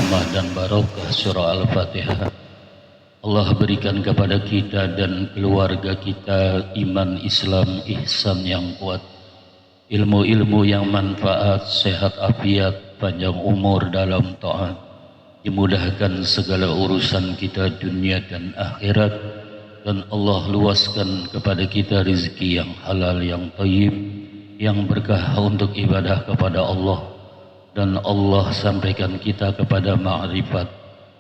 rahmah dan barokah surah Al-Fatihah. Allah berikan kepada kita dan keluarga kita iman, Islam, ihsan yang kuat, ilmu-ilmu yang manfaat, sehat afiat, panjang umur dalam taat, dimudahkan segala urusan kita dunia dan akhirat, dan Allah luaskan kepada kita rezeki yang halal, yang thayyib, yang berkah untuk ibadah kepada Allah, dan Allah sampaikan kita kepada ma'rifat,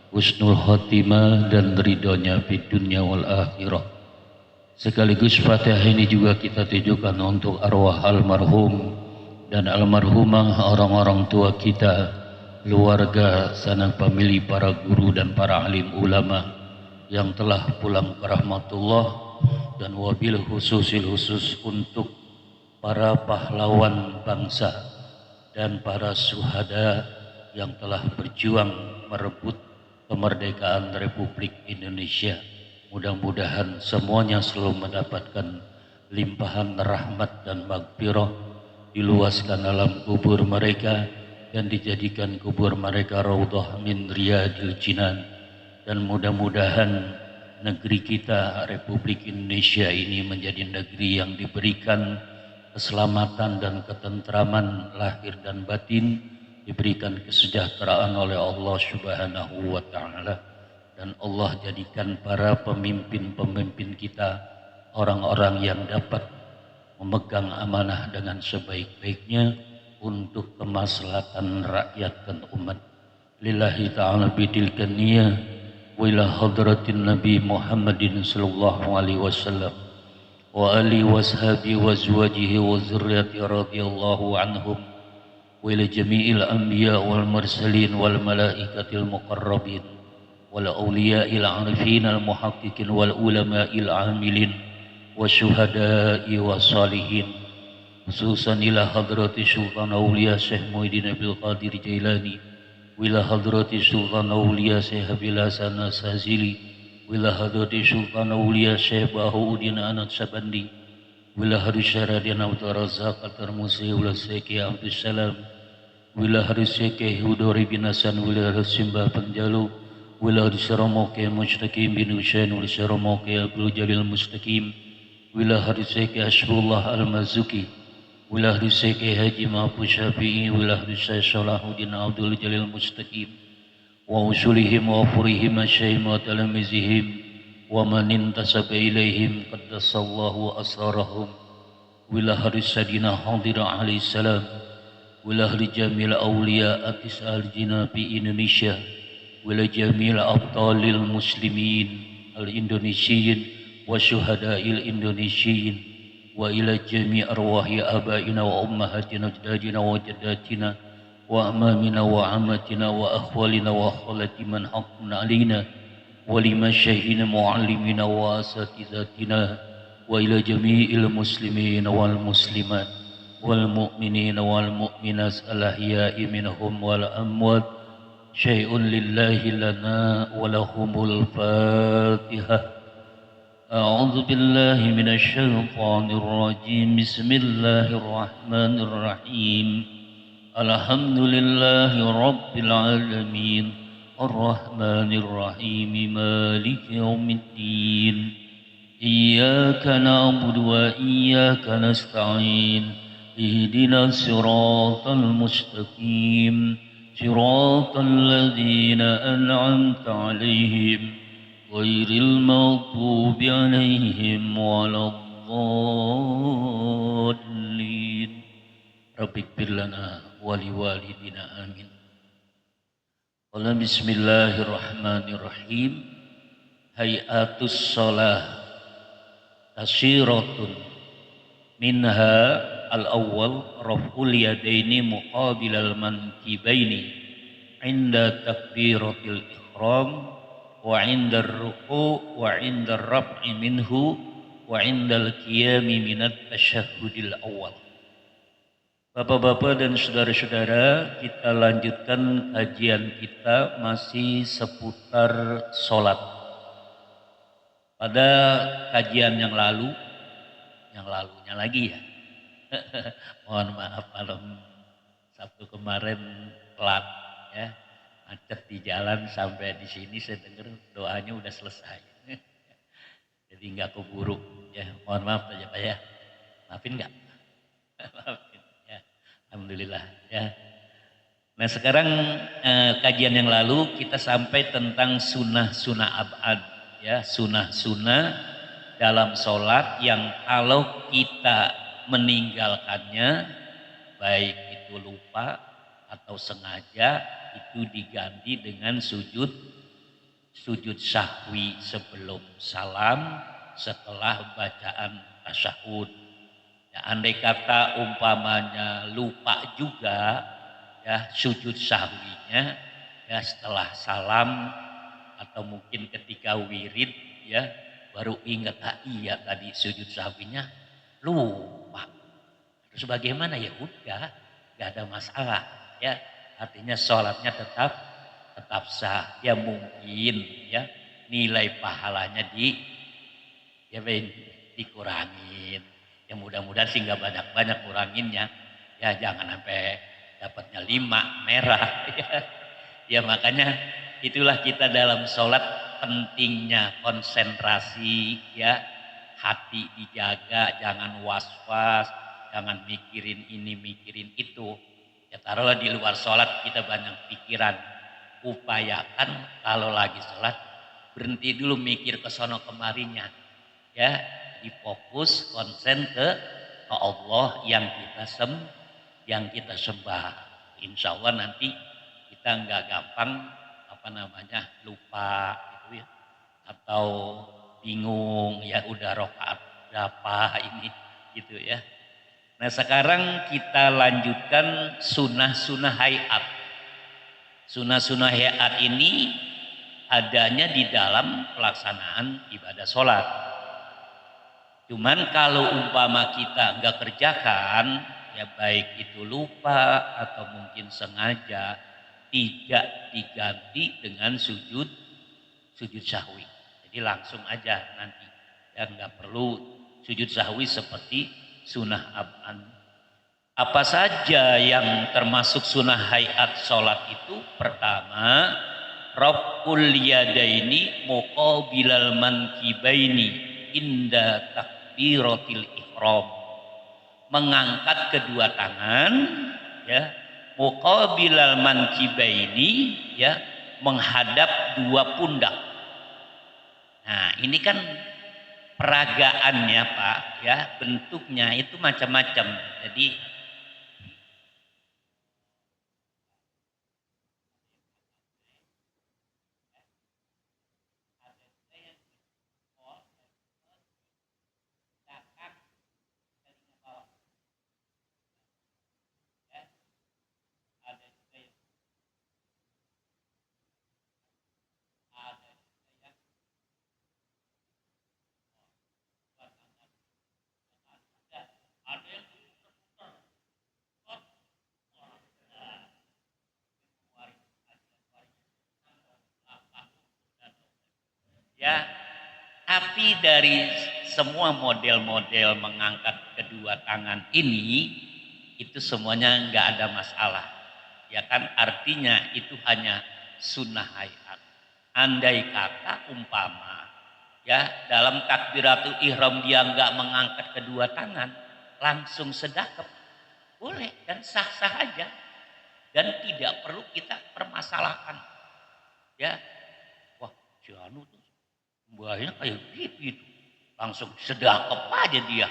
husnul khotimah dan ridhonya di dunia wal akhirah. Sekaligus Fatihah ini juga kita tujukan untuk arwah almarhum dan almarhumah, orang-orang tua kita, keluarga, sanak famili, para guru dan para alim ulama yang telah pulang ke rahmatullah, dan wabil khusus untuk para pahlawan bangsa dan para syuhada yang telah berjuang merebut kemerdekaan Republik Indonesia. Mudah-mudahan semuanya selalu mendapatkan limpahan rahmat dan maghfirah, diluaskan alam kubur mereka dan dijadikan kubur mereka raudhah min riyadil jinan. Dan mudah-mudahan negeri kita Republik Indonesia ini menjadi negeri yang diberikan keselamatan dan ketentraman lahir dan batin, diberikan kesejahteraan oleh Allah Subhanahu wa taala, dan Allah jadikan para pemimpin-pemimpin kita orang-orang yang dapat memegang amanah dengan sebaik-baiknya untuk kemaslahatan rakyat dan umat. Lillahi ta'ala bidilkan niyah wa ila hadratin Nabi Muhammadin sallallahu alaihi wasallam wa ali washabi wa azwajihi wa zurriyati radhiyallahu anhum wa ila jami'il anbiya wal mursalin wal malaikatil muqarrabin wal awliya'il arifin al muhaqqiqin wal ulama'il amilin wa syuhada'i wa salihin, khususan ila hadrati sultan awliya Syekh Muhyiddin Abdul Qadir Jailani, wila hadrati sultan awliya Syekh Abil Hasan As-Sazili, wila hadrati sultan awliya Syekh Bahauddin Anad Sabandi, wila harus Syaradian Abdul Razak Al-Tarmusi, wila Syekh Abdul Salam, wila harus Syekh Hudori bin Hasan, wila harus Simbah Penjalu, wila harus Syaramoke Mustaqim bin Husain, wila Syaramoke Abdul Jalil Mustaqim, wila harus Syekh Ashrullah Al-Mazuki, wila harus Syekh Haji Mahfuz Syafi'i, wila harus Syekh Salahuddin Abdul Jalil Mustaqim, wa usulihim wa furihim asyayhim wa talamizihim wa man intasaba ilaihim qaddasallahu asrarahum, wila harus Sadina Hadir alaihi salam, wila harus jamil awliya atis al-jinabi Indonesia, wila jamil abtalil muslimin al-indonesiyin wa syuhada'il indonesiyin, wa ila jami' arwahi abaina wa ummahatina ajdadina wa jaddatina wa amamina wa amatina wa akhwalina wa akhalati man haqqun alina wa lima syahina muallimina wa asatizatina, wa ila jami'il muslimin wal muslimat wal mu'minin wal mu'minat al-ahya'i minhum wal amwat, syai'un lillahi lana wa lahumul fatihah. أعوذ بالله من الشيطان الرجيم بسم الله الرحمن الرحيم الحمد لله رب العالمين الرحمن الرحيم مالك يوم الدين إياك نعبد وإياك نستعين اهدنا الصراط المستقيم صراط الذين أنعمت عليهم غير المغضوب عليهم ولا الضالين رب اغفر لنا ولوالدينا آمين. قال بسم الله الرحمن الرحيم hayatus shalah tasyiratun minha al-awwal raf'ul yadaini muqabilal mankibaini inda takbiratil ihram wa indar ruku' wa indar raf'i minhu wa indal qiyami minat tasyahhudil awal. Bapak-bapak dan saudara-saudara, kita lanjutkan kajian kita masih seputar sholat. Pada kajian yang lalunya lagi ya. Mohon maaf kalau Sabtu kemarin telat ya. macet di jalan sampai di sini saya dengar doanya udah selesai. Jadi nggak keburu ya. Mohon maaf aja Pak ya. Maafin nggak? Maafin ya. Alhamdulillah ya. Nah sekarang kajian yang lalu kita sampai tentang sunnah-sunnah abad ya, sunnah-sunnah dalam sholat yang kalau kita meninggalkannya baik itu lupa atau sengaja itu diganti dengan sujud sahwi sebelum salam setelah bacaan tasyahud. Ya, andai kata umpamanya lupa juga ya sujud sahwinya ya setelah salam atau mungkin ketika wirid ya baru ingat iya tadi sujud sahwinya lupa. Terus bagaimana ya udah gak ada masalah ya artinya sholatnya tetap sah ya mungkin ya nilai pahalanya dikurangin ya mudah-mudahan sih nggak banyak-banyak kuranginnya ya jangan sampai dapatnya 5 merah ya makanya itulah kita dalam sholat pentingnya konsentrasi ya hati dijaga jangan was-was jangan mikirin ini mikirin itu ya taruhlah di luar sholat kita banyak pikiran upayakan kalau lagi sholat berhenti dulu mikir ke sono kemarinya ya difokus konsen ke Allah yang kita sembah insya Allah nanti kita nggak gampang lupa gitu ya atau bingung ya udah rakaat berapa ini gitu ya. Nah sekarang kita lanjutkan sunnah-sunnah hayat. Sunnah-sunnah hayat ini adanya di dalam pelaksanaan ibadah sholat. Cuman kalau umpama kita nggak kerjakan, ya baik itu lupa atau mungkin sengaja, tidak diganti dengan sujud sahwi. Jadi langsung aja nanti, ya nggak perlu sujud sahwi seperti sunnah ab'an. Apa saja yang termasuk sunnah hayat sholat itu? Pertama, Rabbul yadaini muqabilal mankibaini inda takbiratil ihram. Mengangkat kedua tangan ya, muqabilal mankibaini ya, menghadap dua pundak. Nah, ini kan peragaannya Pak ya, bentuknya itu macam-macam. Jadi ya, tapi dari semua model-model mengangkat kedua tangan ini itu semuanya nggak ada masalah. Ya kan artinya itu hanya sunnah hayat. Andai kata umpama ya dalam takbiratul ihram dia nggak mengangkat kedua tangan langsung sedekap boleh dan sah-sah aja dan tidak perlu kita permasalahkan. Ya, wah si anu tuh mbahnya kayak gitu langsung sedekap aja dia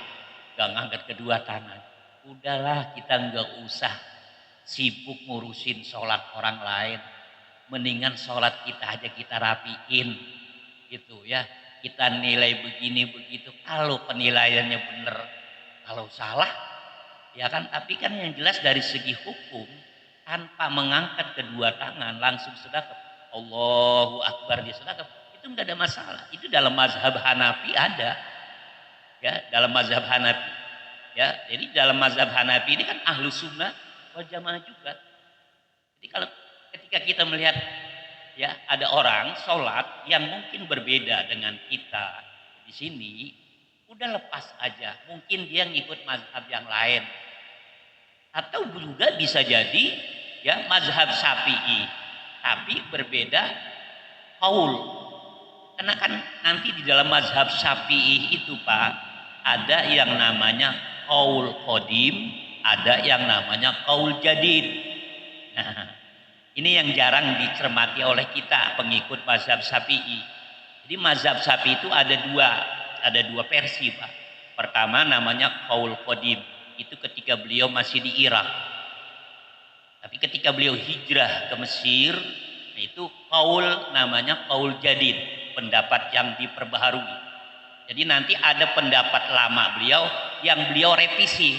nggak ngangkat kedua tangan. Udahlah kita nggak usah sibuk ngurusin sholat orang lain, mendingan sholat kita aja kita rapiin gitu ya, kita nilai begini begitu kalau penilaiannya benar, kalau salah ya kan, tapi kan yang jelas dari segi hukum tanpa mengangkat kedua tangan langsung sedekap Allahu Akbar dia sedekap itu nggak ada masalah. Itu dalam mazhab Hanafi ada ya, dalam mazhab Hanafi ya. Jadi dalam mazhab Hanafi ini kan ahlu sunnah wal jamaah juga. Jadi kalau ketika kita melihat ya ada orang sholat yang mungkin berbeda dengan kita di sini, udah lepas aja. Mungkin dia ngikut mazhab yang lain, atau juga bisa jadi ya mazhab Syafi'i tapi berbeda qaul. Karena kan nanti di dalam mazhab Syafi'i itu Pak, ada yang namanya qaul qadim, ada yang namanya qaul jadid. Nah, ini yang jarang dicermati oleh kita pengikut mazhab Syafi'i. Jadi mazhab Syafi'i itu ada dua versi Pak. Pertama namanya qaul qadim, itu ketika beliau masih di Irak. Tapi ketika beliau hijrah ke Mesir, itu qaul namanya qaul jadid, pendapat yang diperbaharui. Jadi nanti ada pendapat lama beliau yang beliau revisi,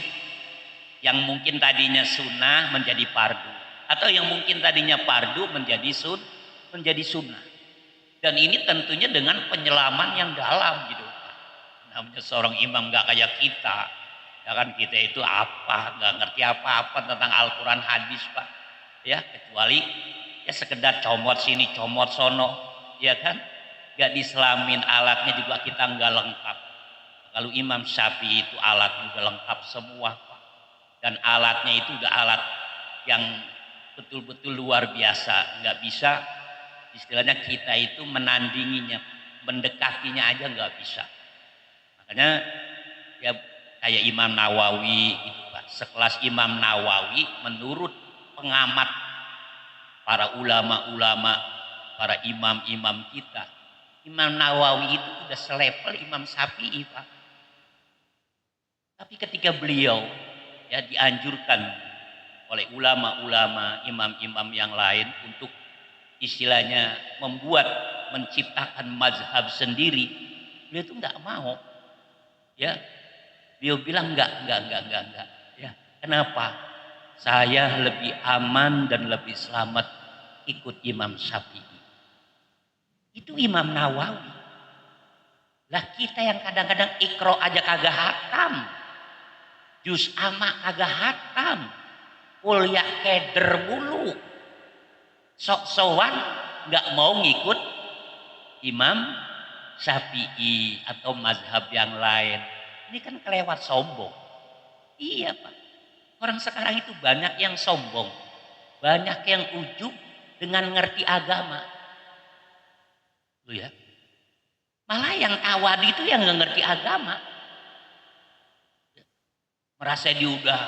yang mungkin tadinya sunnah menjadi fardu, atau yang mungkin tadinya fardu menjadi sunnah. Dan ini tentunya dengan penyelaman yang dalam gitu. Namanya seorang imam gak kayak kita, ya kan, kita itu nggak ngerti apa-apa tentang Al-Quran hadis Pak, ya, kecuali ya sekedar comot sini comot sono, ya kan, gak diselamin, alatnya juga kita nggak lengkap. Kalau Imam Syafi'i itu alatnya udah lengkap semua Pak, dan alatnya itu udah alat yang betul-betul luar biasa, nggak bisa istilahnya kita itu menandinginya, mendekatinya aja nggak bisa. Makanya ya kayak Imam Nawawi gitu Pak, sekelas Imam Nawawi menurut pengamat para ulama-ulama, para imam-imam kita, Imam Nawawi itu udah selevel Imam Syafi'i Pak. Tapi ketika beliau ya dianjurkan oleh ulama-ulama, imam-imam yang lain untuk istilahnya menciptakan mazhab sendiri, beliau itu nggak mau. Ya, beliau bilang enggak. Ya, kenapa? Saya lebih aman dan lebih selamat ikut Imam Syafi'i. Itu Imam Nawawi. Lah kita yang kadang-kadang ikro aja kagak hatam, juz amma kagak hatam, kuliah keder mulu, sok-sokan nggak mau ngikut Imam Syafi'i atau mazhab yang lain. Ini kan kelewat sombong. Iya Pak, orang sekarang itu banyak yang sombong, banyak yang ujub dengan ngerti agama. Lu ya, malah yang awal itu yang nggak ngerti agama, merasa dia udah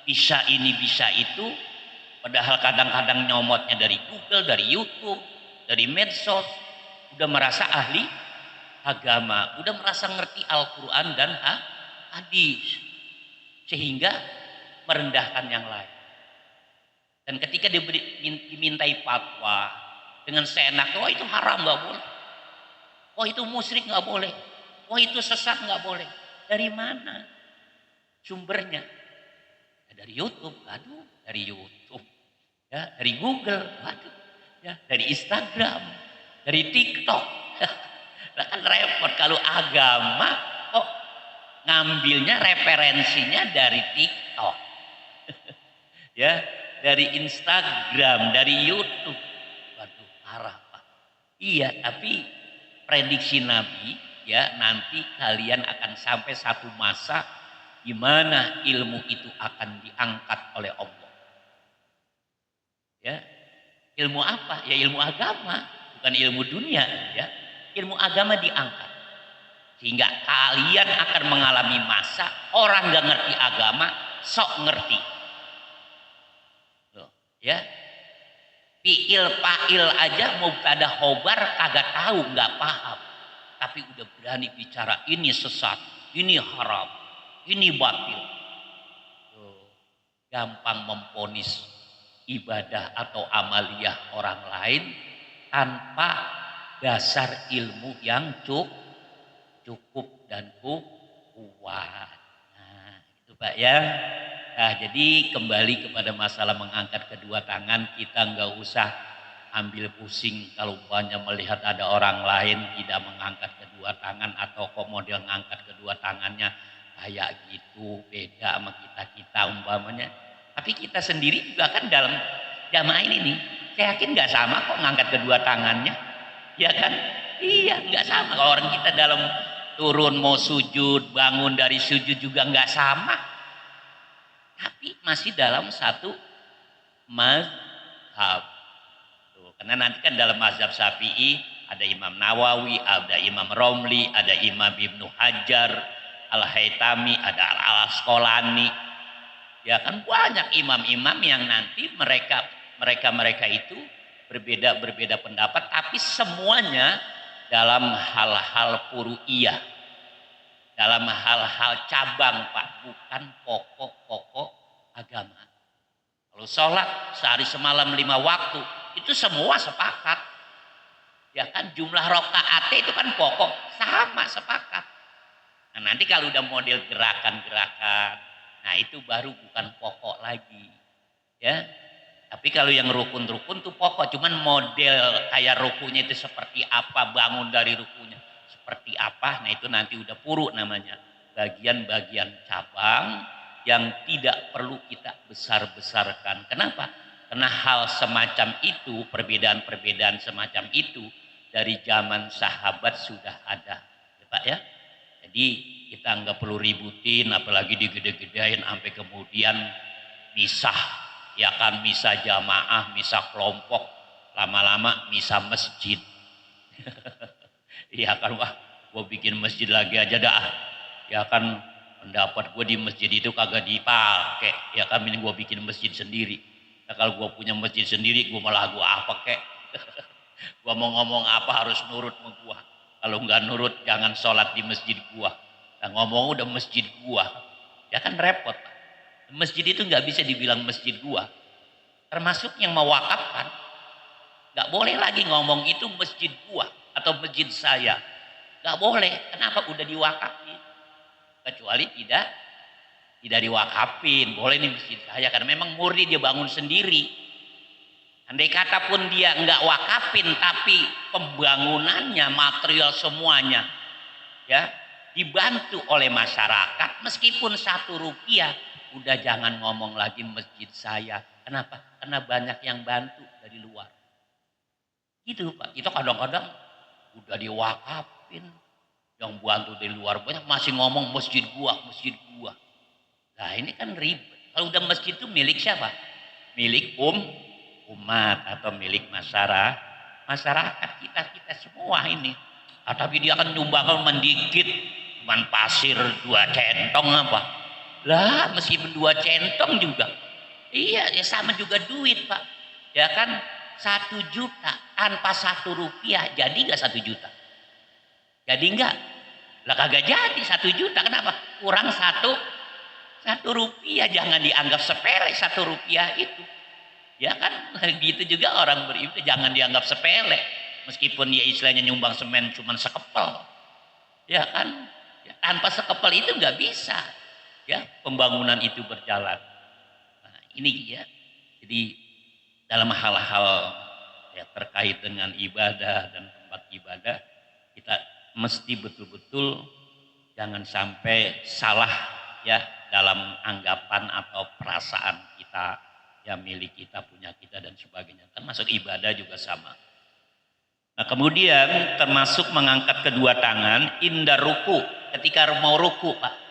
bisa ini bisa itu, padahal kadang-kadang nyomotnya dari Google, dari YouTube, dari medsos, udah merasa ahli agama, udah merasa ngerti Al-Quran dan hadis, sehingga merendahkan yang lain. Dan ketika dimintai fatwa dengan seenaknya, wah itu haram nggak boleh, wah itu musyrik nggak boleh, wah itu sesat nggak boleh. Dari mana sumbernya? Ya, dari YouTube, aduh, dari YouTube, ya, dari Google, aduh, ya, dari Instagram, dari TikTok. Nah, kan repot kalau agama kok ngambilnya referensinya dari TikTok. Ya, dari Instagram, dari YouTube. Waduh, parah Pak. Iya, tapi prediksi Nabi ya, nanti kalian akan sampai satu masa di mana ilmu itu akan diangkat oleh Allah. Ya. Ilmu apa? Ya ilmu agama, bukan ilmu dunia ya. Ilmu agama diangkat. Sehingga kalian akan mengalami masa orang gak ngerti agama, sok ngerti. Loh, ya. Fi'il fa'il aja mau pada khobar kagak tahu, nggak paham. Tapi udah berani bicara ini sesat, ini haram, ini batil. Tuh, gampang memponis ibadah atau amaliyah orang lain tanpa dasar ilmu yang cukup dan kuat. Nah, itu Pak ya. Nah, jadi kembali kepada masalah mengangkat kedua tangan, kita nggak usah ambil pusing kalau umpamanya melihat ada orang lain tidak mengangkat kedua tangan atau kok model mengangkat kedua tangannya kayak gitu, beda sama kita umpamanya. Tapi kita sendiri juga kan dalam jamaah ini nih, saya yakin nggak sama kok ngangkat kedua tangannya, ya kan? Iya, nggak sama. Kalau orang kita dalam turun mau sujud, bangun dari sujud juga nggak sama. Tapi masih dalam satu mazhab. Tuh. Karena nanti kan dalam mazhab Syafi'i ada Imam Nawawi, ada Imam Romli, ada Imam Ibnu Hajar, Al-Haytami, ada Al-Asqalani. Ya kan banyak imam-imam yang nanti mereka itu berbeda pendapat, tapi semuanya dalam hal-hal furu'iyah, dalam hal-hal cabang Pak, bukan pokok-pokok agama. Kalau sholat sehari semalam 5 waktu, itu semua sepakat. Ya kan jumlah rakaat itu kan pokok, sama sepakat. Nah nanti kalau udah model gerakan-gerakan, nah itu baru bukan pokok lagi. Ya. Tapi kalau yang rukun-rukun tuh pokok, cuman model kayak rukunya itu seperti apa, bangun dari rukunya seperti apa, nah itu nanti udah furu namanya. Bagian-bagian cabang yang tidak perlu kita besar-besarkan. Kenapa? Karena hal semacam itu, perbedaan-perbedaan semacam itu dari zaman sahabat sudah ada. Ya, Pak ya. Jadi kita nggak perlu ributin, apalagi digede-gedein sampai kemudian misah. Ya kan misah jamaah, misah kelompok, lama-lama misah masjid. Iya kan wah, gue bikin masjid lagi aja dah. Ya kan pendapat gue di masjid itu kagak dipakai. Ya kan ini gue bikin masjid sendiri. Ya kalau gue punya masjid sendiri, gue malah gue apa kek. Gue mau ngomong apa harus nurut sama gue. Kalau nggak nurut jangan sholat di masjid gue. Nah, ngomong udah masjid gue, ya kan repot. Masjid itu nggak bisa dibilang masjid gua, termasuk yang mewakafkan, nggak boleh lagi ngomong itu masjid gua atau masjid saya, nggak boleh. Kenapa? Udah diwakafin. Kecuali tidak diwakafin, boleh nih masjid saya karena memang murni dia bangun sendiri. Andai kata pun dia nggak wakafin, tapi pembangunannya, material semuanya, ya dibantu oleh masyarakat, meskipun 1 rupiah. Udah jangan ngomong lagi masjid saya. Kenapa? Karena banyak yang bantu dari luar. Gitu Pak. Itu kadang-kadang udah diwakafin. Yang bantu dari luar banyak masih ngomong masjid gua, masjid gua. Nah ini kan ribet. Kalau udah masjid itu milik siapa? Milik umat atau milik masyarakat kita semua ini. Nah, tapi dia akan nyumbangkan mendikit, cuman pasir 2 centong apa. Lah meskipun 2 centong juga, iya ya sama juga duit Pak. Ya kan 1 juta tanpa 1 rupiah jadi nggak 1 juta? Jadi nggak? Lah kagak jadi 1 juta. Kenapa? Kurang satu rupiah. Jangan dianggap sepele 1 rupiah itu. Ya kan gitu juga orang beribadah jangan dianggap sepele. Meskipun dia istilahnya nyumbang semen cuma sekepel. Ya kan? Ya, tanpa sekepel itu nggak bisa. Ya pembangunan itu berjalan. Nah, ini ya. Jadi dalam hal-hal ya terkait dengan ibadah dan tempat ibadah kita mesti betul-betul jangan sampai salah ya dalam anggapan atau perasaan kita ya milik kita punya kita dan sebagainya. Termasuk ibadah juga sama. Nah kemudian termasuk mengangkat kedua tangan indah ruku ketika mau ruku Pak.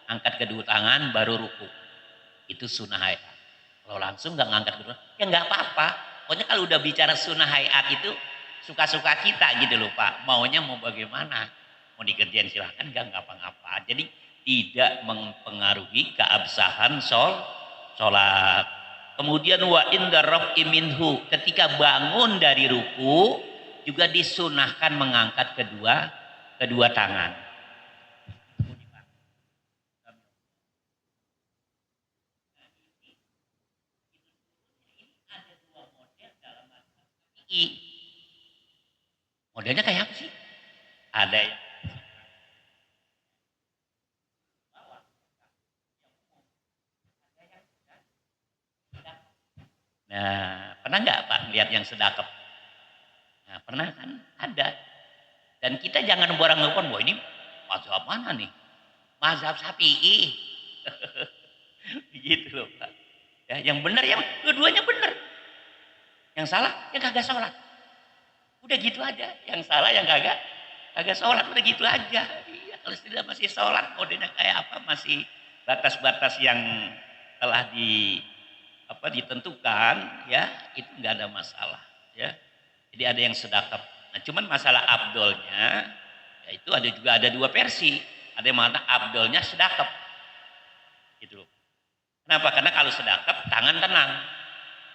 Angkat kedua tangan baru ruku. Itu sunnah hayat. Kalau langsung nggak ngangkat kedua, ya nggak apa-apa. Pokoknya kalau udah bicara sunnah hayat itu suka-suka kita gitu loh Pak. Maunya mau bagaimana? Mau dikerjain silahkan nggak ngapa-ngapa. Jadi tidak mempengaruhi keabsahan sholat. Kemudian wa inda raf'i minhu ketika bangun dari ruku juga disunahkan mengangkat kedua tangan. Modelnya kayak apa sih? Ada yang nah, pernah nggak Pak lihat yang sedekap? Nah, pernah kan? Ada. Dan kita jangan borang-borang, wah ini mazhab mana nih? Mazhab Syafi'i. Gitu loh Pak. Ya, yang benar yang dua-duanya benar. Yang salah yang kagak sholat. Udah gitu aja. Yang salah yang kagak sholat udah gitu aja. Iya, kalau tidak masih sholat modelnya kayak apa masih batas-batas yang telah ditentukan ya itu nggak ada masalah ya. Jadi ada yang sedekap. Nah, cuman masalah abdolnya, ya itu ada dua versi. Ada yang mengatakan abdolnya sedekap, gitu loh. Kenapa? Karena kalau sedekap tangan tenang.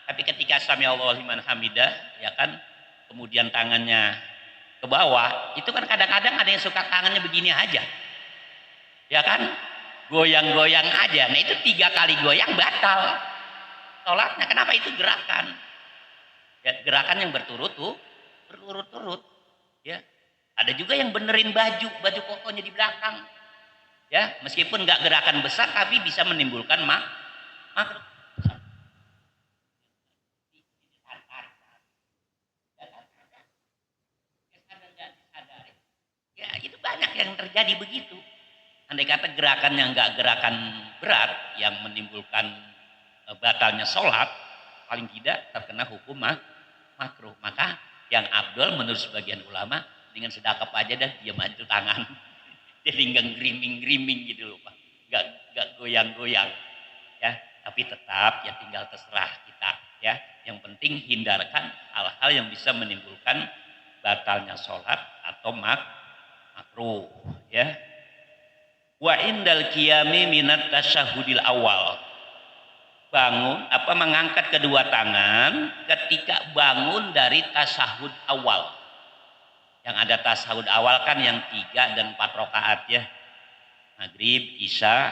Tapi ketika sami Allahu liman hamidah, ya kan, kemudian tangannya ke bawah, itu kan kadang-kadang ada yang suka tangannya begini aja, ya kan, goyang-goyang aja. Nah itu 3 kali goyang batal sholatnya. Kenapa? Itu gerakan, ya, gerakan yang berturut-turut, ya. Ada juga yang benerin baju kokonya di belakang, ya, meskipun nggak gerakan besar tapi bisa menimbulkan makruh. Ya itu banyak yang terjadi begitu. Andai kata gerakan yang nggak gerakan berat yang menimbulkan batalnya sholat, paling tidak terkena hukum makruh. Maka yang abdol menurut sebagian ulama dengan sedekap aja dah, diam aja tangan. Jadi nggak griming gitu loh Pak, nggak goyang-goyang, ya. Tapi tetap ya tinggal terserah kita, ya. Yang penting hindarkan hal-hal yang bisa menimbulkan batalnya sholat atau makruh, ya. Wa indal qiyami minat tasyahudil awal, mengangkat kedua tangan ketika bangun dari tasyahud awal. Yang ada tasyahud awal kan yang 3 dan 4 rakaat, ya. Maghrib, isya,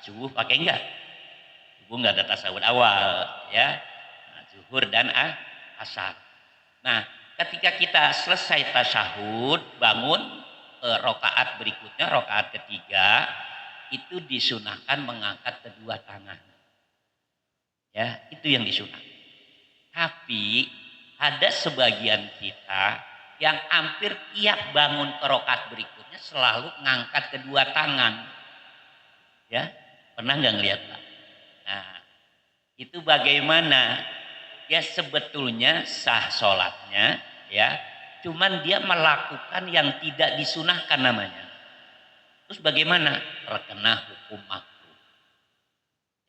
subuh pakai enggak? Subuh enggak ada tasyahud awal, ya. Nah, zuhur dan asar. Nah, ketika kita selesai tasyahud, bangun rakaat berikutnya, rakaat ketiga, itu disunahkan mengangkat kedua tangan. Ya, itu yang disunah. Tapi ada sebagian kita yang hampir tiap bangun ke rakaat berikutnya selalu ngangkat kedua tangan. Ya, pernah nggak ngeliat Pak? Nah, itu bagaimana? Ya sebetulnya sah sholatnya, ya. Cuman dia melakukan yang tidak disunahkan namanya. Terus bagaimana? Terkena hukum makruh.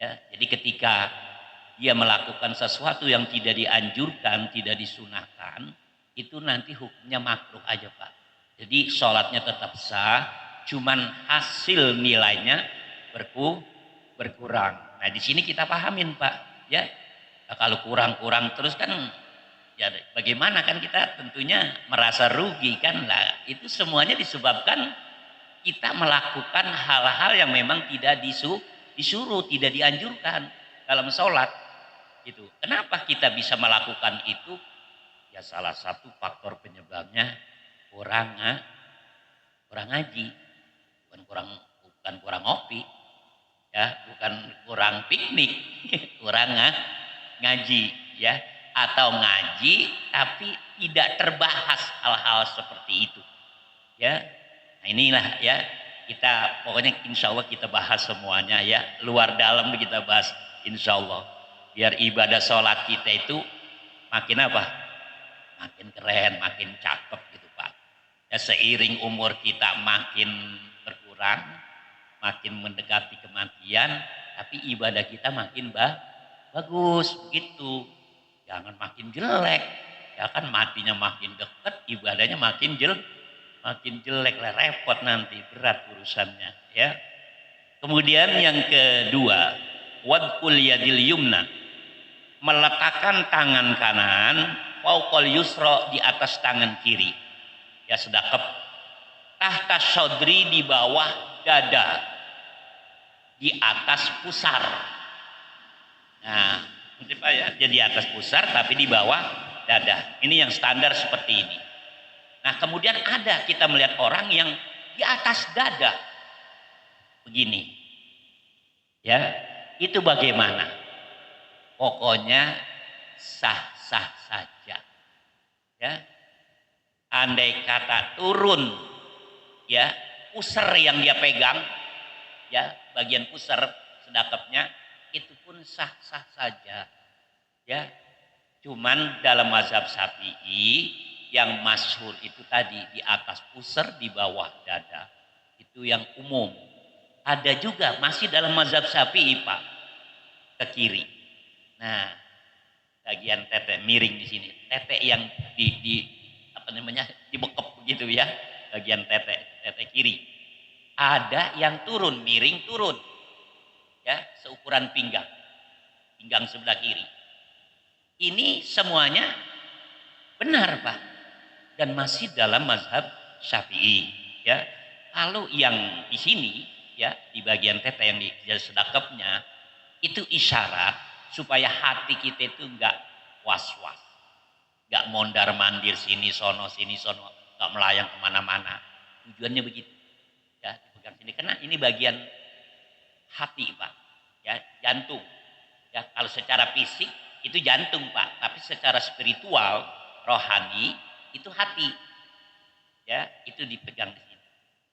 Ya, jadi ketika dia melakukan sesuatu yang tidak dianjurkan, tidak disunahkan, itu nanti hukumnya makruh aja Pak. Jadi sholatnya tetap sah, cuman hasil nilainya berkurang. Nah di sini kita pahamin Pak, ya. Nah, kalau kurang-kurang terus kan, ya bagaimana kan, kita tentunya merasa rugi kan. Nah itu semuanya disebabkan kita melakukan hal-hal yang memang tidak disuruh, tidak dianjurkan dalam sholat. Itu. Kenapa kita bisa melakukan itu? Ya salah satu faktor penyebabnya kurang ngaji, bukan kurang ngopi, ya, bukan kurang piknik, kurang ngaji, ya, atau ngaji tapi tidak terbahas hal-hal seperti itu, ya. Nah inilah, ya, kita pokoknya insya Allah kita bahas semuanya, ya, luar dalam kita bahas insya Allah, biar ibadah sholat kita itu makin apa, makin keren, makin cakep gitu Pak. Ya seiring umur kita makin berkurang, makin mendekati kematian, tapi ibadah kita makin bagus begitu. Jangan makin jelek, ya kan, matinya makin dekat, ibadahnya makin jelek lah, repot nanti, berat urusannya, ya. Kemudian yang kedua, wadkul yadil yumna, meletakkan tangan kanan fauqal yusra, di atas tangan kiri, ya sedekap, tahta sodri, di bawah dada, di atas pusar. Nah nanti Pak, ya, jadi atas pusar tapi di bawah dada, ini yang standar seperti ini. Nah kemudian ada kita melihat orang yang di atas dada begini, ya, itu bagaimana? Pokoknya sah-sah saja, ya. Andai kata turun, ya, pusar yang dia pegang, ya, bagian pusar sedekapnya, itu pun sah-sah saja, ya. Cuman dalam mazhab Syafi'i yang masyhur itu tadi di atas pusar di bawah dada, itu yang umum. Ada juga masih dalam mazhab Syafi'i Pak, ke kiri. Nah bagian tete miring di sini, tete yang di apa namanya dibekep begitu ya, bagian tete kiri. Ada yang turun, miring turun, ya seukuran pinggang sebelah kiri. Ini semuanya benar Pak, dan masih dalam mazhab Syafi'i. Ya, kalau yang di sini, ya di bagian tete yang di sedekapnya itu isyarat supaya hati kita itu enggak was-was, enggak mondar-mandir sini sono, enggak melayang kemana-mana. Tujuannya begitu. Ya, dipegang sini karena ini bagian hati Pak, ya jantung. Ya, kalau secara fisik itu jantung Pak, tapi secara spiritual, rohani itu hati. Ya, itu dipegang di sini.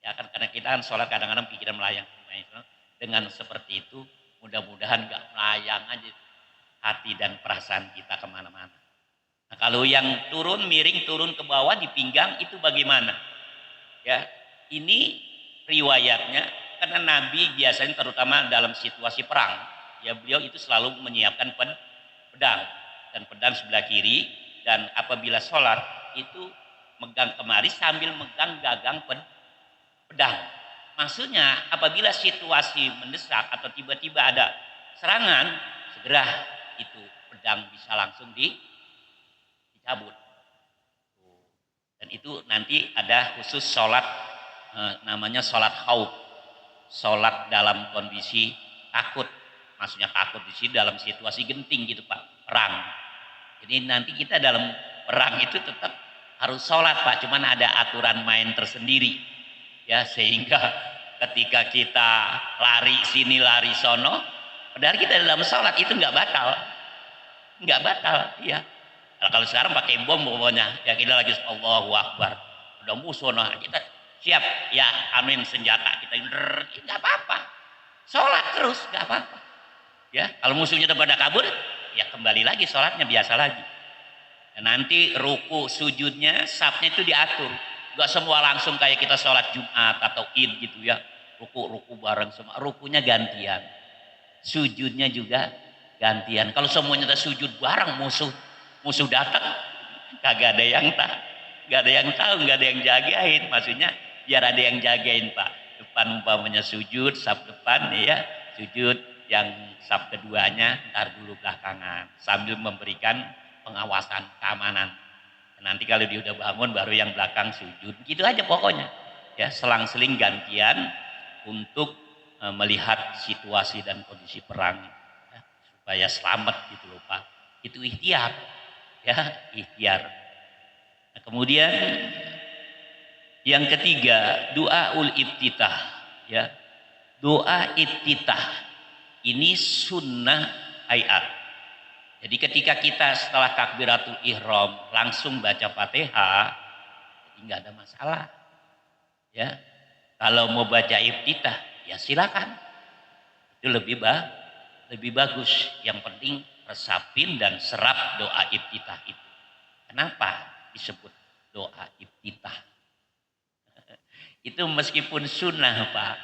Ya kan karena kita kan sholat kadang-kadang pikiran melayang. Dengan seperti itu mudah-mudahan nggak melayang aja hati dan perasaan kita kemana-mana. Nah, kalau yang turun miring turun ke bawah di pinggang itu bagaimana? Ya, ini riwayatnya karena Nabi biasanya terutama dalam situasi perang, ya beliau itu selalu menyiapkan pedang dan pedang sebelah kiri, dan apabila sholat itu megang kemari sambil megang gagang pedang. Maksudnya apabila situasi mendesak atau tiba-tiba ada serangan, segera itu pedang bisa langsung dicabut. Dan itu nanti ada khusus sholat namanya sholat khauf, sholat dalam kondisi takut. Maksudnya takut di sini dalam situasi genting gitu Pak, perang. Jadi nanti kita dalam perang itu tetap harus sholat Pak, cuman ada aturan main tersendiri. Ya, sehingga ketika kita lari sini lari sono, padahal kita dalam sholat itu nggak batal, ya. Nah, kalau sekarang pakai bom pokoknya, ya kita lagi Allahu Akbar, udah musuh, nah kita siap, ya amin senjata kita nggak apa-apa, sholat terus nggak apa-apa. Ya, kalau musuhnya udah pada kabur, ya kembali lagi sholatnya biasa lagi. Dan nanti ruku sujudnya, safnya itu diatur. Gak semua langsung kayak kita sholat Jumat atau Id gitu ya. Ruku bareng semua. Rukunya gantian. Sujudnya juga gantian. Kalau semuanya kita sujud bareng musuh datang, kagak ada yang tahu, gak ada yang jagain. Maksudnya biar ada yang jagain Pak. Depan umpamanya sujud, saf depan ya sujud, yang saf keduanya ntar dulu belakangan sambil memberikan pengawasan keamanan. Nanti kalau dia udah bangun baru yang belakang sujud, gitu aja pokoknya. Ya, selang-seling gantian untuk melihat situasi dan kondisi perang, ya, supaya selamat gitu loh Pak. Itu ikhtiar, ya ikhtiar. Nah, kemudian yang ketiga doa ul iftitah, ya doa iftitah ini sunnah ayat. Jadi ketika kita setelah takbiratul ihram langsung baca Fatihah, jadi nggak ada masalah. Ya, kalau mau baca iftitah, ya silakan. Itu lebih bagus. Yang penting resapin dan serap doa iftitah itu. Kenapa disebut doa iftitah? Itu meskipun sunnah Pak,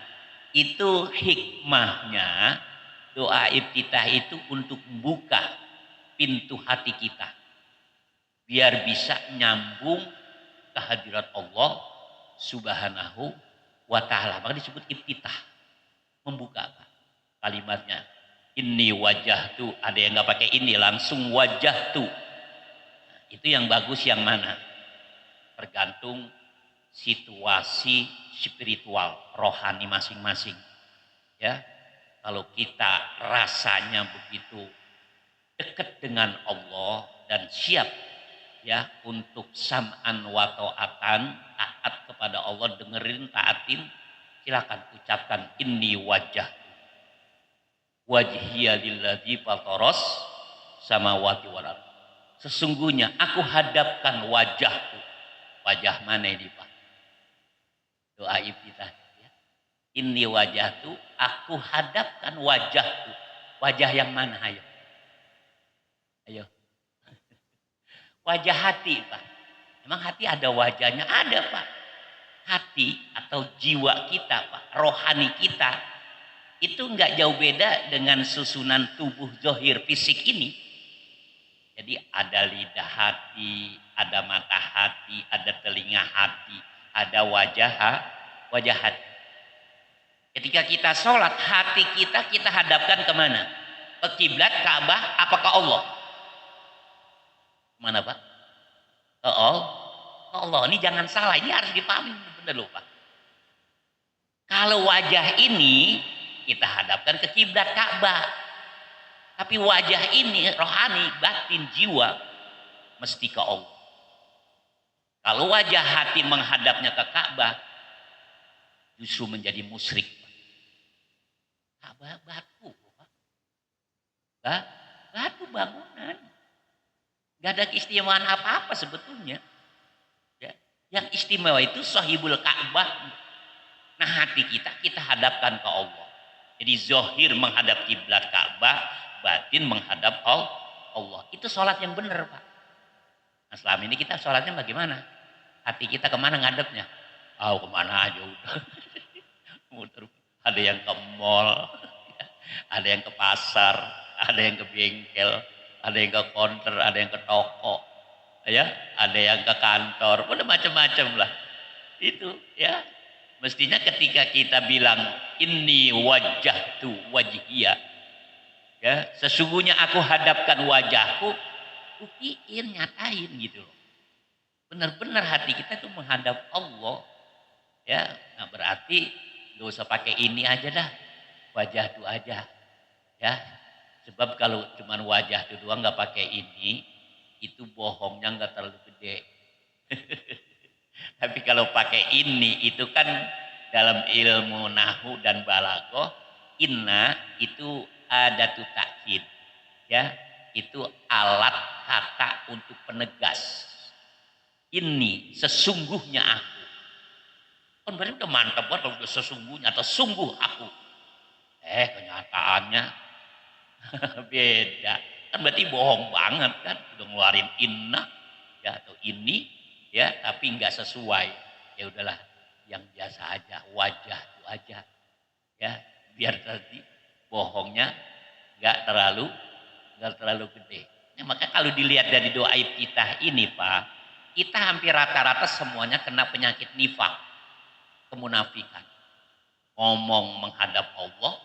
itu hikmahnya doa iftitah itu untuk membuka pintu hati kita biar bisa nyambung ke hadirat Allah Subhanahu wa ta'ala. Maka disebut iftitah, membuka Pak. Kalimatnya inni wajahtu, ada yang nggak pakai ini langsung wajahtu. Itu yang bagus yang mana? Tergantung situasi spiritual rohani masing-masing. Ya, kalau kita rasanya begitu dekat dengan Allah dan siap ya untuk sam'an wa ta'atan, taat kepada Allah, dengerin, taatin, silakan ucapkan inni wajhiya lilladzi fataras samawati wal ardh. Sesungguhnya aku hadapkan wajahku. Wajah mana ini Pak? Doa iftitah ya. Inni wajahtu, aku hadapkan wajahku. Wajah yang mana ayo? Ayo. Wajah hati Pak. Emang hati ada wajahnya? Ada Pak. Hati atau jiwa kita Pak, rohani kita itu nggak jauh beda dengan susunan tubuh zahir fisik ini. Jadi ada lidah hati, ada mata hati, ada telinga hati, ada wajah hati. Ketika kita sholat, hati kita hadapkan kemana? Ke kiblat, Ka'bah, apa ke Allah? Mana Pak? Ke Allah. Ke Allah. Ini jangan salah, ini harus dipahami benar loh Pak. Kalau wajah ini kita hadapkan ke kiblat Ka'bah. Tapi wajah ini rohani, batin, jiwa mesti ke Allah. Kalau wajah hati menghadapnya ke Ka'bah justru menjadi musyrik. Ka'bah batu, Pak. Batu bangunan. Gak ada keistimewaan apa-apa sebetulnya. Ya. Yang istimewa itu sahibul Ka'bah. Nah hati kita hadapkan ke Allah. Jadi zohir menghadap kiblat Ka'bah, batin menghadap Allah. Itu sholat yang benar Pak. Nah selama ini kita sholatnya bagaimana? Hati kita kemana ngadepnya? Kemana aja udah. Ada yang ke mall, ada yang ke pasar, ada yang ke bengkel, ada yang ke counter, ada yang ke toko, ya, ada yang ke kantor, udah macam-macam lah. Itu ya. Mestinya ketika kita bilang inni wajjahtu wajhiya, ya, sesungguhnya aku hadapkan wajahku, buktiin, nyatain gitu loh. Benar-benar hati kita tuh menghadap Allah, ya. Nah berarti gak usah pakai ini aja dah, wajah tuh aja, ya. Sebab kalau cuman wajah tuh doang nggak pakai ini, itu bohongnya nggak terlalu gede. Tapi kalau pakai ini itu kan dalam ilmu nahu dan balaghah, inna itu adatu takkid, ya, itu alat kata untuk penegas. Ini sesungguhnya aku. Kan berarti udah mantap banget kalau udah sesungguhnya atau sungguh aku. Kenyataannya beda. Kan berarti bohong banget kan, udah ngeluarin inna ya atau ini ya, tapi nggak sesuai. Ya udahlah, yang biasa aja, wajah itu aja. Ya, biar tadi bohongnya nggak terlalu gede. Nah, maka kalau dilihat dari doa iftitah ini Pak, kita hampir rata-rata semuanya kena penyakit nifak, kemunafikan. Ngomong menghadap Allah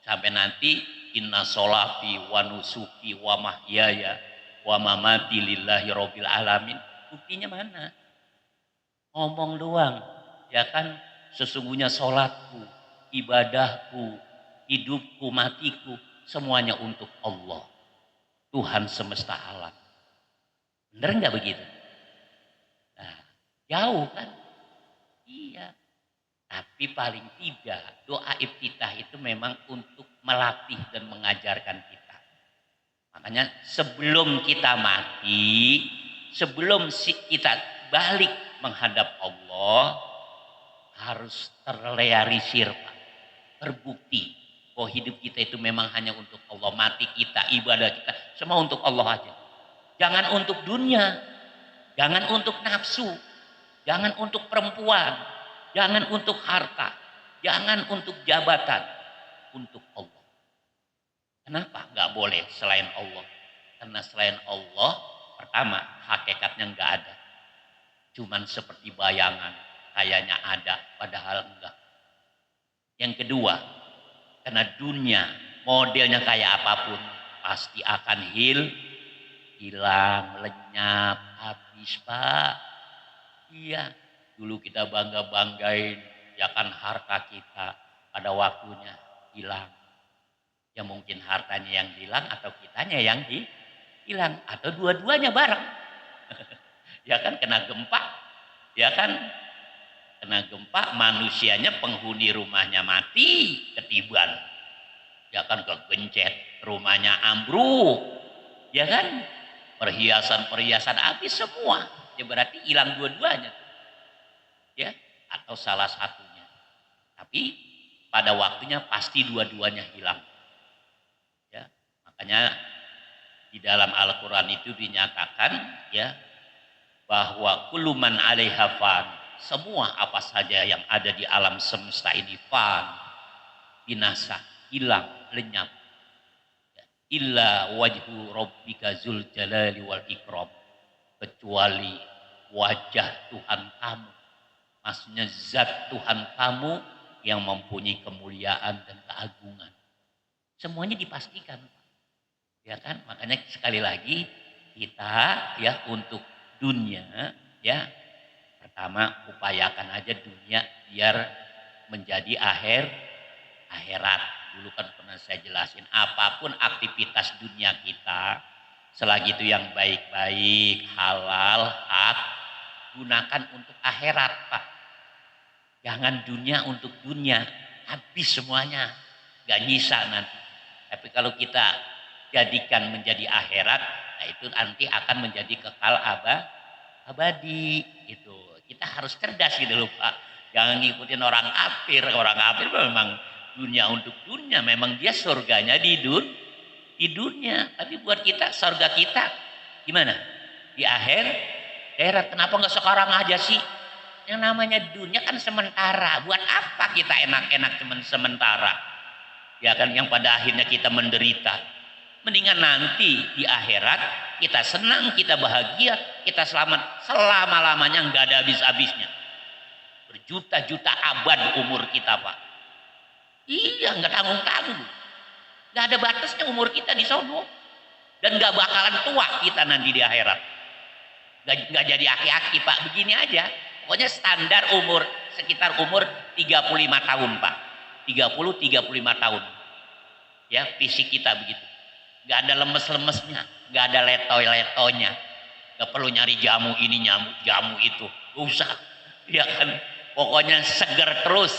sampai nanti inna sholati wa nusuki wa mahyaya wa mamati lillahi rabbil alamin. Buktinya mana? Ngomong doang, ya kan, sesungguhnya sholatku, ibadahku, hidupku, matiku, semuanya untuk Allah, Tuhan semesta alam. Bener nggak begitu? Nah, jauh kan? Iya. Tapi paling tidak doa iftitah itu memang untuk melatih dan mengajarkan kita. Makanya sebelum kita mati, sebelum kita balik menghadap Allah, harus terrealisir, terbukti bahwa hidup kita itu memang hanya untuk Allah. Mati kita, ibadah kita, semua untuk Allah aja. Jangan untuk dunia, jangan untuk nafsu, jangan untuk perempuan, jangan untuk harta, jangan untuk jabatan, untuk Allah. Kenapa nggak boleh selain Allah? Karena selain Allah, pertama hakikatnya nggak ada, cuman seperti bayangan, kayaknya ada, padahal enggak. Yang kedua, karena dunia modelnya kayak apapun pasti akan hilang, lenyap, habis Pak. Iya, dulu kita bangga-banggain ya kan harta kita, pada waktunya hilang. Ya mungkin hartanya yang hilang atau kitanya yang hilang atau dua-duanya bareng. Ya kan kena gempa, ya kan kena gempa, manusianya penghuni rumahnya mati ketiban, ya kan kegencet, rumahnya ambruk, ya kan perhiasan habis semua, ya berarti hilang dua-duanya, ya atau salah satunya. Tapi pada waktunya pasti dua-duanya hilang, ya. Makanya di dalam Al-Quran itu dinyatakan ya bahwa kullu man 'alaiha fan, semua apa saja yang ada di alam semesta ini fan, binasa, hilang, lenyap. illa wajhu rabbika zul jalali wal ikram, kecuali wajah Tuhan kamu, maksudnya zat Tuhan kamu yang mempunyai kemuliaan dan keagungan. Semuanya dipastikan, ya kan? Makanya sekali lagi kita ya untuk dunia ya, pertama upayakan aja dunia biar menjadi akhirat. Dulu kan pernah saya jelasin, apapun aktivitas dunia kita selagi itu yang baik-baik, halal, hak, gunakan untuk akhirat, Pak. Jangan dunia untuk dunia, habis semuanya, gak nyisa nanti. Tapi kalau kita jadikan menjadi akhirat, nah itu nanti akan menjadi kekal abadi. Itu kita harus cerdas gitu loh, Pak. Jangan ngikutin orang kafir. Orang kafir memang dunia untuk dunia, memang dia surganya di dunia. Tapi buat kita, surga kita gimana? Di akhirat. Kenapa nggak sekarang aja sih? Yang namanya dunia kan sementara. Buat apa kita enak-enak cuman sementara? Ya kan, yang pada akhirnya kita menderita. Mendingan nanti di akhirat kita senang, kita bahagia, kita selamat selama-lamanya, nggak ada habis-habisnya. Berjuta-juta abad umur kita, Pak. Iya, nggak tanggung-tanggung. Nggak ada batasnya umur kita di sono. Dan nggak bakalan tua kita nanti di akhirat. Nggak jadi aki-aki, Pak. Begini aja. Pokoknya standar umur, sekitar umur 35 tahun, Pak. 30-35 tahun. Ya, fisik kita begitu. Nggak ada lemes-lemesnya, nggak ada letoy-letoynya. Nggak perlu nyari jamu ini, jamu itu. Nggak usah. Ya kan? Pokoknya seger terus,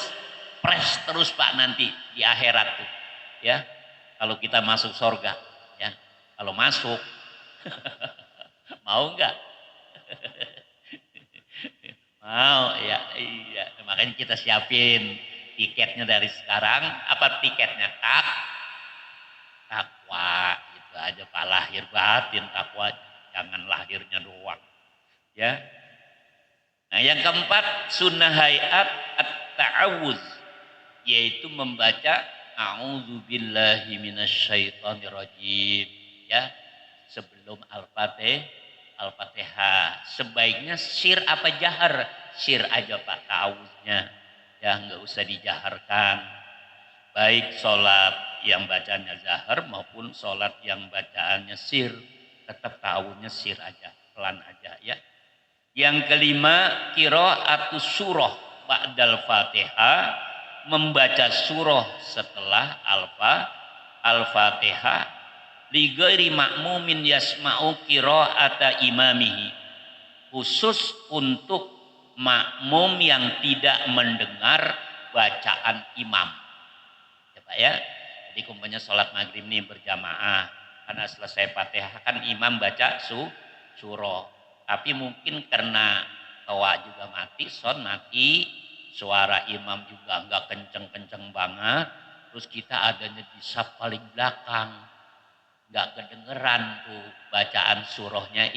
fresh terus, Pak, nanti di akhirat tuh. Ya, kalau kita masuk surga, ya. Kalau masuk, mau nggak? Mau, ya, iya. Makanya kita siapin tiketnya dari sekarang. Apa tiketnya? Takwa, itu aja, Pak. Lahir batin takwa, jangan lahirnya doang. Ya. Nah, yang keempat, sunnah hayat at-ta'awuz, yaitu membaca a'udzubillahi minasyaitonirrajim, ya, sebelum Al-Fatihah. Sebaiknya sir apa jahar? Sir aja, Pak, ta'awuznya. Ya, nggak usah dijaharkan. Baik sholat yang bacaannya zahar maupun sholat yang bacaannya sir, tetap ta'awuznya sir aja, pelan aja, ya. Yang kelima, qiraatus surah ba'dal Fatihah, membaca surah setelah Al-Fatihah, li ghairi ma'mumin yasma'u qiraata imamihi, khusus untuk makmum yang tidak mendengar bacaan imam. Ya, Pak, ya. Jadi umpamanya sholat maghrib ini berjamaah, karena selesai Fatihah kan imam baca surah. Tapi mungkin karena toa juga mati, son mati, suara imam juga nggak kenceng-kenceng banget, terus kita adanya di saf paling belakang, nggak kedengeran tuh bacaan surahnya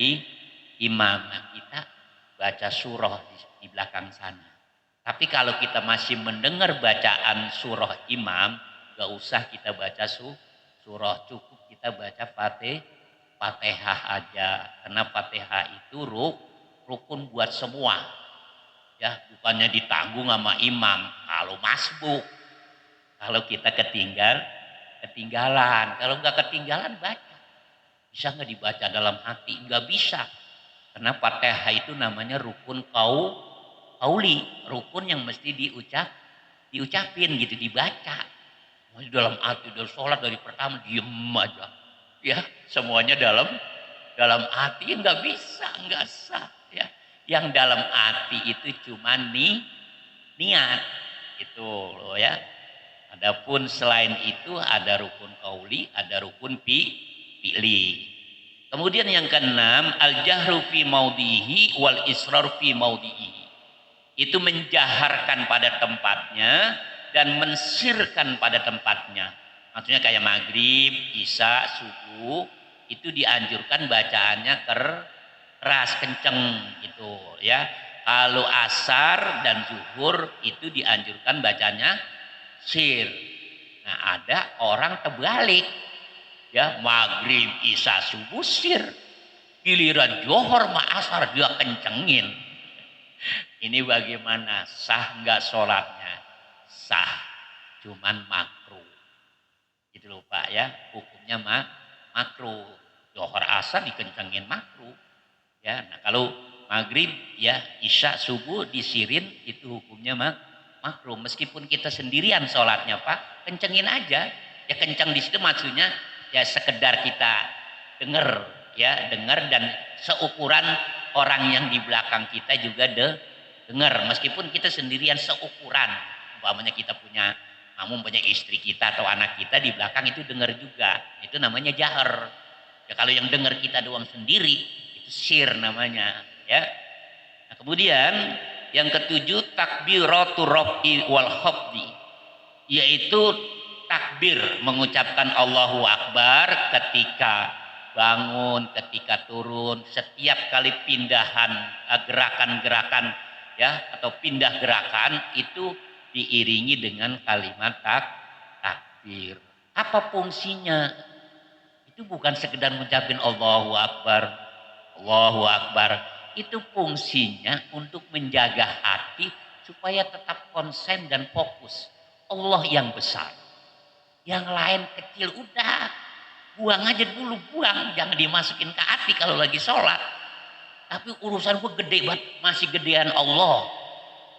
imam. Nah, kita baca surah di belakang sana. Tapi kalau kita masih mendengar bacaan surah imam, nggak usah kita baca surah, cukup kita baca Fatihah aja, karena Fatihah itu rukun buat semua, ya, bukannya ditanggung sama imam. Kalau masbuk, kalau kita ketinggalan, kalau nggak ketinggalan baca, bisa nggak dibaca dalam hati? Nggak bisa, karena Fatihah itu namanya rukun kauli, rukun yang mesti diucapin gitu, dibaca. Dalam hati, dalam sholat dari pertama diem aja. Ya, semuanya dalam hati, nggak bisa, nggak sah, ya. Yang dalam hati itu cuma niat itu loh, ya. Adapun selain itu ada rukun qauli, ada rukun fi'li. Kemudian yang keenam, al jahru fi maudhihi wal israr fi maudhihi, itu menjaharkan pada tempatnya dan mensirkan pada tempatnya. Maksudnya kayak maghrib, isya, subuh, itu dianjurkan bacaannya keras, kenceng gitu, ya. Kalau asar dan zuhur itu dianjurkan bacanya sir. Nah, ada orang terbalik, Ya, maghrib, isya, subuh sir. Giliran johor ma asar dia kencengin. Ini bagaimana? Sah nggak sholatnya? Sah, cuman makruh. Gitu loh Pak ya, hukumnya makruh. Johor asar dikencengin makruh. Ya, nah kalau maghrib ya isya subuh disirin itu hukumnya makruh. Meskipun kita sendirian sholatnya Pak, kencengin aja. Ya kenceng di situ maksudnya ya sekedar kita dengar ya dengar dan seukuran orang yang di belakang kita juga dengar. Meskipun kita sendirian seukuran, umpamanya kita punya kamu punya istri kita atau anak kita di belakang itu dengar juga. Itu namanya jahar. Ya kalau yang dengar kita doang sendiri itu sir namanya, ya. Nah, kemudian yang ketujuh takbiratu rafi wal khafdi, yaitu takbir mengucapkan Allahu Akbar ketika bangun, ketika turun, setiap kali pindahan gerakan-gerakan ya atau pindah gerakan itu diiringi dengan kalimat takbir. Apa fungsinya? Itu bukan sekedar mengucapkan Allahu Akbar, Allahu Akbar. Itu fungsinya untuk menjaga hati supaya tetap konsen dan fokus. Allah yang besar. Yang lain kecil udah buang aja dulu, buang, jangan dimasukin ke hati kalau lagi sholat. Tapi urusan gue gede banget, masih gedean Allah.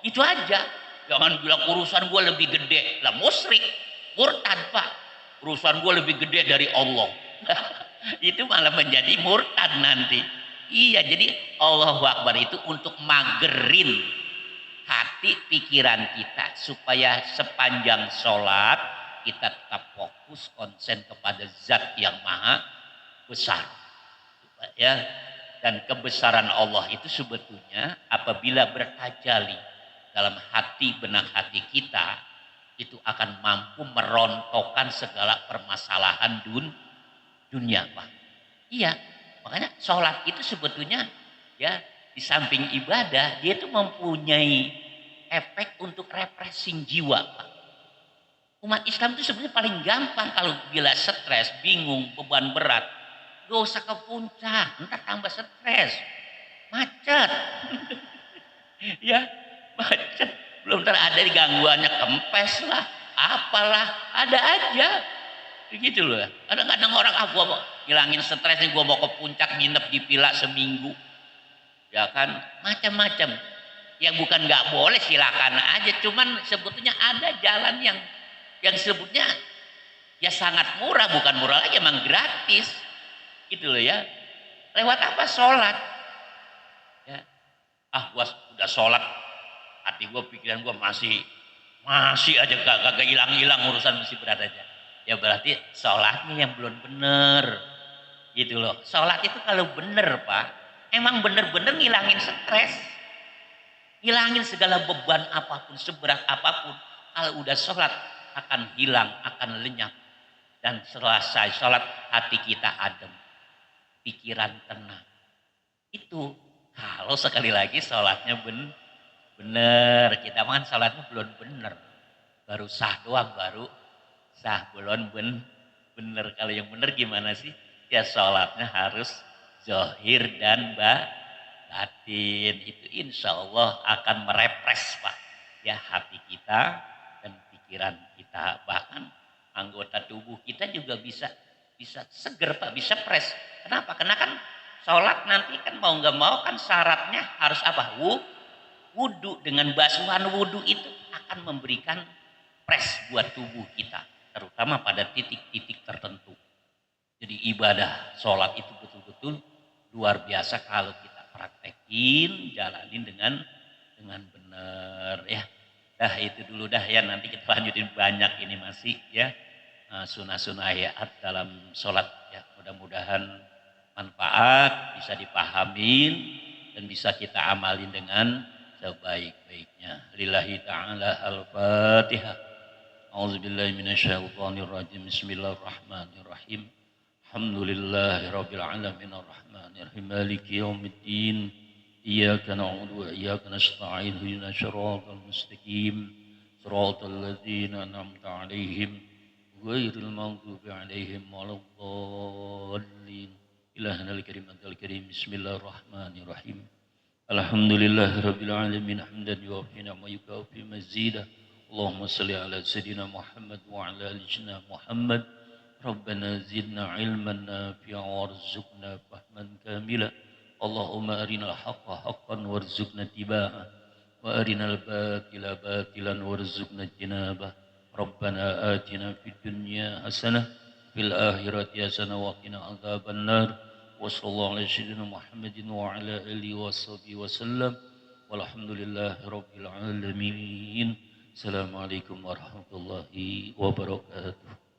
Itu aja. Jangan bilang urusan gue lebih gede. Lah musyrik, murtad Pak. Urusan gue lebih gede dari Allah. Itu malah menjadi murtad nanti. Iya, jadi Allahu Akbar itu untuk magerin hati pikiran kita supaya sepanjang sholat kita tetap fokus konsen kepada zat yang maha besar. Ya, dan kebesaran Allah itu sebetulnya apabila bertajali dalam hati benak hati kita itu akan mampu merontokkan segala permasalahan dunia Pak. Iya, makanya sholat itu sebetulnya ya di samping ibadah dia itu mempunyai efek untuk refreshing jiwa Pak. Umat Islam itu sebenarnya paling gampang kalau bila stres, bingung, beban berat, gak usah ke puncak, ntar tambah stres, macet, ya macet, belum ada gangguannya kempes lah, apalah, ada aja, begitu loh. Kadang-kadang orang gua mau ngilangin stres nih, gua mau ke puncak nginep di villa seminggu, ya kan, macam-macam. Ya bukan nggak boleh silakan aja, cuman sebetulnya ada jalan yang sebutnya ya sangat murah, bukan murah lagi, emang gratis gitu loh ya. Lewat apa? Sholat ya. Gua udah sholat, hati gua pikiran gua masih aja kagak hilang-hilang, urusan masih berat aja, ya berarti sholatnya yang belum bener gitu loh. Sholat itu kalau bener Pak, emang bener-bener ngilangin stres, hilangin segala beban apapun, seberat apapun. Kalau udah sholat akan hilang, akan lenyap. Dan selesai sholat hati kita adem, pikiran tenang. Itu kalau sekali lagi sholatnya bener. Kita kan sholatnya belum bener, baru sah doang, baru sah, belum bener. Kalau yang bener gimana sih? Ya sholatnya harus zohir dan batin. Itu insya Allah akan merepres Pak ya hati kita dan pikiran kita, bahkan anggota tubuh kita juga bisa seger Pak, bisa fresh. Kenapa? Karena kan sholat nanti kan mau nggak mau kan syaratnya harus apa? Wudhu. Dengan basuhan wudhu itu akan memberikan fresh buat tubuh kita, terutama pada titik-titik tertentu. Jadi ibadah sholat itu betul-betul luar biasa kalau kita praktekin, jalanin dengan benar ya. Dah itu dulu dah ya, nanti kita lanjutin banyak ini masih ya sunnah-sunnah ayat dalam sholat ya. Mudah-mudahan manfaat, bisa dipahamin dan bisa kita amalin dengan sebaik-baiknya. Lillahi ta'ala al-fatihah. A'udzubillahi minasyaitonirrajim. Bismillahirrahmanirrahim. Alhamdulillahirabbil alamin arrahmanirrahim maliki yaumiddin. Iyyaka na'budu wa iyyaka nasta'in ihdinas siratal mustaqim siratal ladzina an'amta 'alaihim ghairil maghdubi 'alaihim waladdallin. Ilahana al-karim antal karim. Bismillahirrahmanirrahim. Alhamdulillahirabbil alamin hamdan yuwaffi ni'ma yukafi mazida. Allahumma salli ala sayidina Muhammad wa ala ali sayyidina Muhammad. Rabbana zidna ilman nafi'a warzuqna fahman kamila. Allahumma arinal haqqa haqqan warzuqna tibaa wa arinal batila batilan warzuqna jinabah. Rabbana atina fid dunya hasanah fil akhirati hasanah wa qina adzaban nar. Wa sallallahu ala sayyidina Muhammadin wa ala alihi washabihi wasallam. Walhamdulillahi rabbil alamin. Assalamualaikum warahmatullahi wabarakatuh.